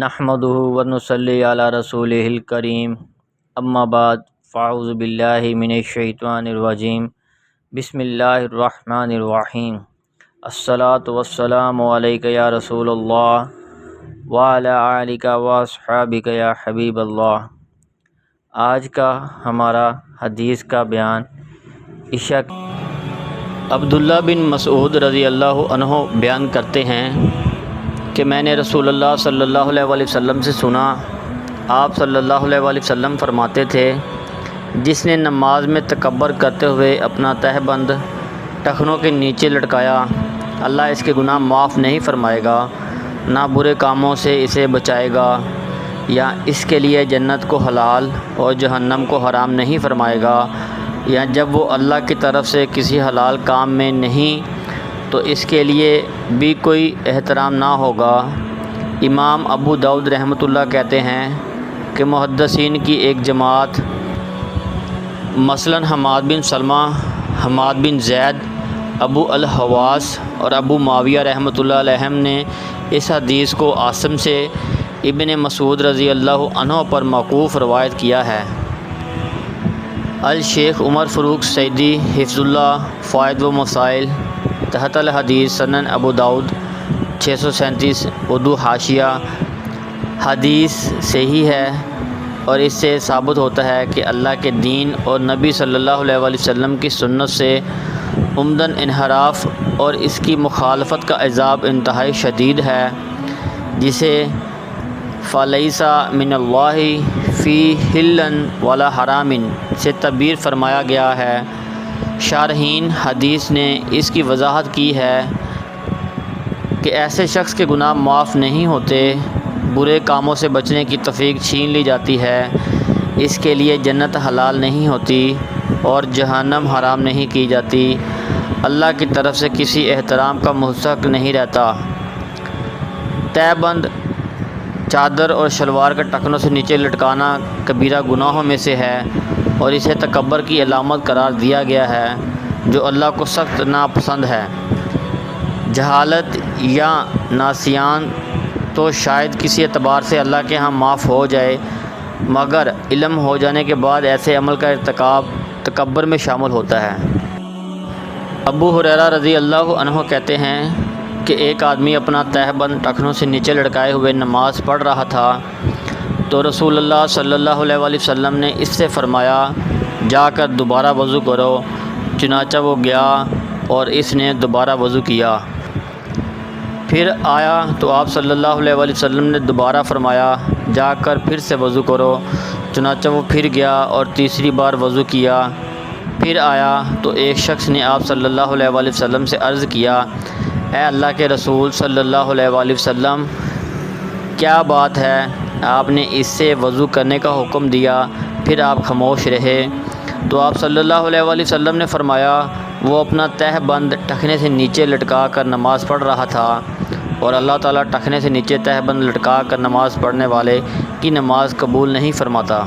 نحمدہ ونصلی علی رسولہ الکریم، اما بعد فاعوذ باللہ من الشیطان الرجیم، بسم اللہ الرحمن الرحیم۔ الصلاۃ والسلام علیک یا رسول اللہ وعلی آلک واصحابک یا حبیب اللہ۔ آج کا ہمارا حدیث کا بیان عشاء۔ عبداللہ بن مسعود رضی اللہ عنہ بیان کرتے ہیں کہ میں نے رسول اللہ صلی اللہ علیہ وآلہ وسلم سے سنا، آپ صلی اللہ علیہ وآلہ وسلم فرماتے تھے، جس نے نماز میں تکبر کرتے ہوئے اپنا تہبند ٹخنوں کے نیچے لٹکایا، اللہ اس کے گناہ معاف نہیں فرمائے گا، نہ برے کاموں سے اسے بچائے گا، یا اس کے لیے جنت کو حلال اور جہنم کو حرام نہیں فرمائے گا، یا جب وہ اللہ کی طرف سے کسی حلال کام میں نہیں تو اس کے لیے بھی کوئی احترام نہ ہوگا۔ امام ابو داؤد رحمۃ اللہ کہتے ہیں کہ محدثین کی ایک جماعت مثلاً حماد بن سلمہ، حماد بن زید، ابو الحواس اور ابو معاویہ رحمۃ اللہ علیہم نے اس حدیث کو عاصم سے ابن مسعود رضی اللہ عنہ پر موقوف روایت کیا ہے۔ الشیخ عمر فاروق سعیدی حفظ اللہ فوائد و مسائل تحت الحدیث سنن ابو داؤد 637 اردو حاشیہ، حدیث صحیح ہے اور اس سے ثابت ہوتا ہے کہ اللہ کے دین اور نبی صلی اللہ علیہ وآلہ وسلم کی سنت سے عمدن انحراف اور اس کی مخالفت کا عذاب انتہائی شدید ہے، جسے فَلَيْسَ مِنَ اللَّهِ فِي حِلٍّ وَلَا حَرَامٍ سے تعبیر فرمایا گیا ہے۔ شارحین حدیث نے اس کی وضاحت کی ہے کہ ایسے شخص کے گناہ معاف نہیں ہوتے، برے کاموں سے بچنے کی توفیق چھین لی جاتی ہے، اس کے لیے جنت حلال نہیں ہوتی اور جہنم حرام نہیں کی جاتی، اللہ کی طرف سے کسی احترام کا مستحق نہیں رہتا۔ تہبند چادر اور شلوار کے ٹخنوں سے نیچے لٹکانا کبیرہ گناہوں میں سے ہے اور اسے تکبر کی علامت قرار دیا گیا ہے، جو اللہ کو سخت ناپسند ہے۔ جہالت یا ناسیان تو شاید کسی اعتبار سے اللہ کے ہاں معاف ہو جائے، مگر علم ہو جانے کے بعد ایسے عمل کا ارتکاب تکبر میں شامل ہوتا ہے۔ ابو ہریرہ رضی اللہ عنہ کہتے ہیں کہ ایک آدمی اپنا تہبند ٹخنوں سے نیچے لٹکائے ہوئے نماز پڑھ رہا تھا، تو رسول اللہ صلی اللہ علیہ وآلہ وسلم نے اس سے فرمایا، جا کر دوبارہ وضو کرو۔ چنانچہ وہ گیا اور اس نے دوبارہ وضو کیا۔ پھر آیا تو آپ صلی اللہ علیہ وآلہ وسلم نے دوبارہ فرمایا، جا کر پھر سے وضو کرو۔ چنانچہ وہ پھر گیا اور تیسری بار وضو کیا۔ پھر آیا تو ایک شخص نے آپ صلی اللہ علیہ وآلہ وسلم سے عرض کیا، اے اللہ کے رسول صلی اللہ علیہ وآلہ وسلم، کیا بات ہے؟ آپ نے اس سے وضو کرنے کا حکم دیا، پھر آپ خاموش رہے۔ تو آپ صلی اللہ علیہ وآلہ وسلم نے فرمایا، وہ اپنا تہبند ٹخنے سے نیچے لٹکا کر نماز پڑھ رہا تھا، اور اللہ تعالیٰ ٹخنے سے نیچے تہبند لٹکا کر نماز پڑھنے والے کی نماز قبول نہیں فرماتا۔